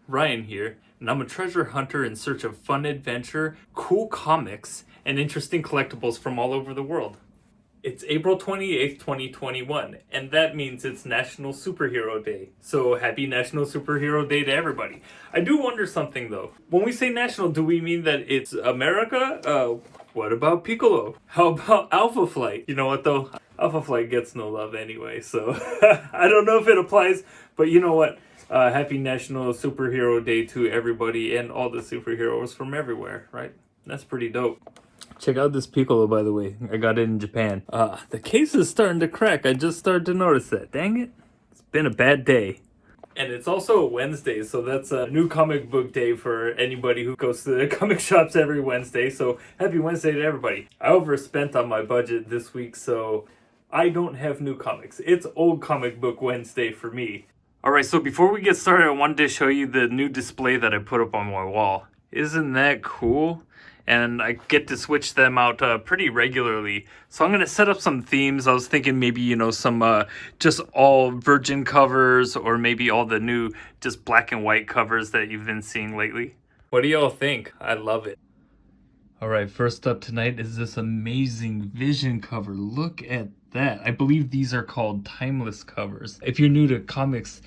Ryan here, and I'm a treasure hunter in search of fun adventure, cool comics, and interesting collectibles from all over the world. It's April 28th, 2021, and that means it's National Superhero Day. So happy National Superhero Day to everybody. I do wonder something though. When we say national, do we mean that it's America? What about Piccolo? How about Alpha Flight? You know what though? Alpha Flight gets no love anyway, so I don't know if it applies, but you know what? Happy National Superhero Day to everybody and all the superheroes from everywhere, right? That's pretty dope. Check out this Piccolo, by the way. I got it in Japan. The case is starting to crack. I just started to notice that. Dang it. It's been a bad day. And it's also a Wednesday, so that's a new comic book day for anybody who goes to the comic shops every Wednesday. So happy Wednesday to everybody. I overspent on my budget this week, so I don't have new comics. It's old comic book Wednesday for me. Alright, so before we get started, I wanted to show you the new display that I put up on my wall. Isn't that cool? And I get to switch them out pretty regularly. So I'm going to set up some themes. I was thinking maybe, you know, some just all virgin covers, or maybe all the new just black and white covers that you've been seeing lately. What do y'all think? I love it. All right, first up tonight is this amazing Vision cover. Look at that. I believe these are called timeless covers. If you're new to comics,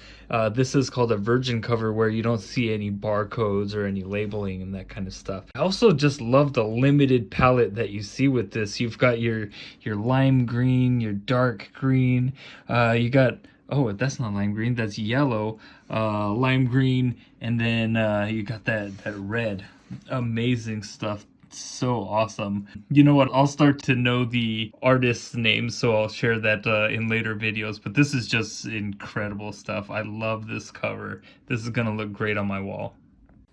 this is called a virgin cover where you don't see any barcodes or any labeling and that kind of stuff. I also just love the limited palette that you see with this. You've got your lime green, your dark green, you got, oh, that's not lime green, that's yellow, lime green, and then you got that red. Amazing stuff. So awesome. You know what, I'll start to know the artist's name, so I'll share that in later videos, but this is just incredible stuff. I love this cover. This is gonna look great on my wall.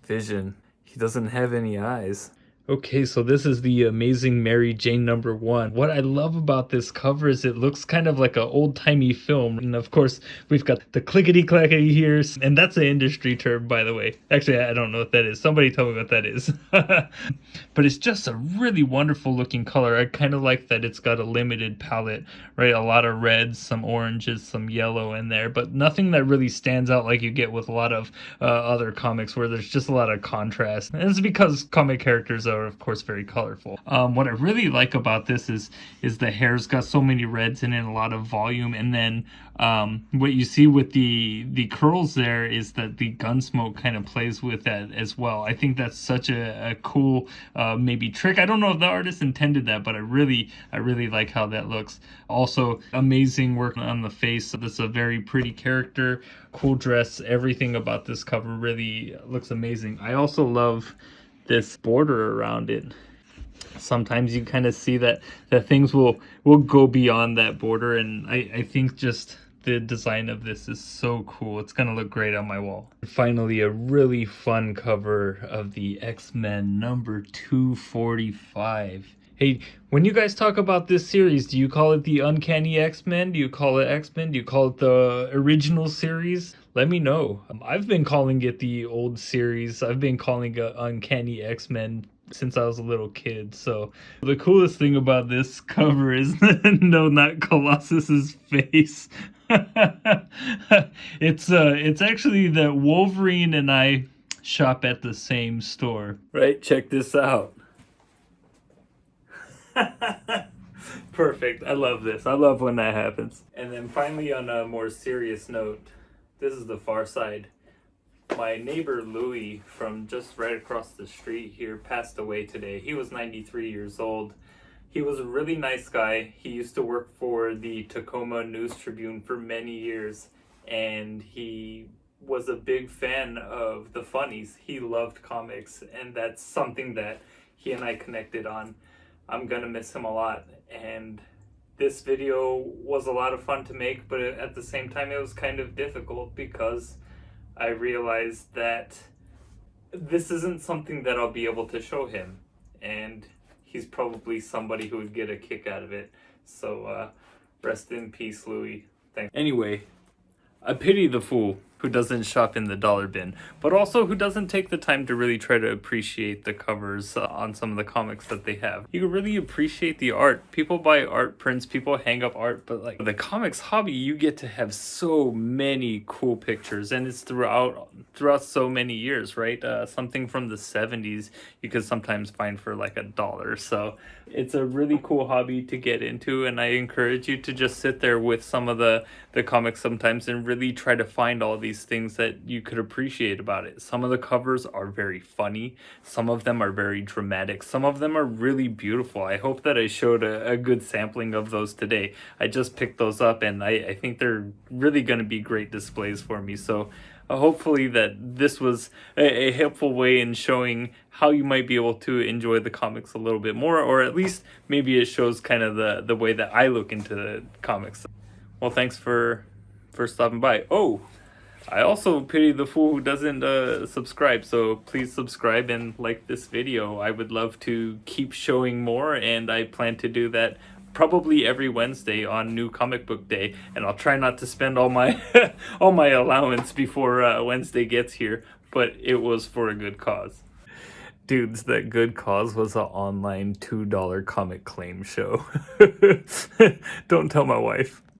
Vision, he doesn't have any eyes. Okay, so this is the Amazing Mary Jane #1. What I love about this cover is it looks kind of like an old-timey film. And of course, we've got the clickety-clackety here. And that's an industry term, by the way. Actually, I don't know what that is. Somebody tell me what that is. But it's just a really wonderful looking color. I kind of like that it's got a limited palette, right? A lot of reds, some oranges, some yellow in there. But nothing that really stands out like you get with a lot of other comics where there's just a lot of contrast. And it's because comic characters are, of course, very colorful. What I really like about this is the hair's got so many reds in it, a lot of volume, and then what you see with the curls there is that the Gunsmoke kind of plays with that as well. I think that's such a cool maybe trick. I don't know if the artist intended that, but I really like how that looks. Also, amazing work on the face. So this is a very pretty character, cool dress. Everything about this cover really looks amazing. I also love this border around it. Sometimes you kind of see that things will go beyond that border, and I think just the design of this is so cool. It's gonna look great on my wall. Finally, a really fun cover of the X-Men #245. Hey, when you guys talk about this series, do you call it the Uncanny X-Men? Do you call it X-Men? Do you call it the original series? Let me know. I've been calling it the old series. I've been calling it Uncanny X-Men since I was a little kid. So the coolest thing about this cover is no, not Colossus's face. It's actually that Wolverine and I shop at the same store. Right? Check this out. Perfect. I love this. I love when that happens. And then finally, on a more serious note, this is the Far Side. My neighbor Louis from just right across the street here passed away today. He was 93 years old. He was a really nice guy. He used to work for the Tacoma News Tribune for many years, and he was a big fan of the funnies. He loved comics, and that's something that he and I connected on. I'm gonna miss him a lot, and this video was a lot of fun to make, but at the same time it was kind of difficult because I realized that this isn't something that I'll be able to show him, and he's probably somebody who would get a kick out of it. So rest in peace, Louis. Thanks. Anyway, I pity the fool who doesn't shop in the dollar bin, but also who doesn't take the time to really try to appreciate the covers on some of the comics that they have. You can really appreciate the art. People buy art prints, people hang up art, but like the comics hobby, you get to have so many cool pictures, and it's throughout so many years, right? Something from the 70s you could sometimes find for like $1. So it's a really cool hobby to get into, and I encourage you to just sit there with some of the comics sometimes and really try to find all these things that you could appreciate about it. Some of the covers are very funny, some of them are very dramatic, some of them are really beautiful. I hope that I showed a good sampling of those today. I just picked those up, and I think they're really going to be great displays for me. So hopefully that this was a helpful way in showing how you might be able to enjoy the comics a little bit more, or at least maybe it shows kind of the way that I look into the comics. Well, thanks for stopping by. Oh, I also pity the fool who doesn't subscribe, so please subscribe and like this video. I would love to keep showing more, and I plan to do that probably every Wednesday on New Comic Book Day, and I'll try not to spend all my all my allowance before Wednesday gets here, but it was for a good cause. Dudes, that good cause was an online $2 comic claim show. Don't tell my wife.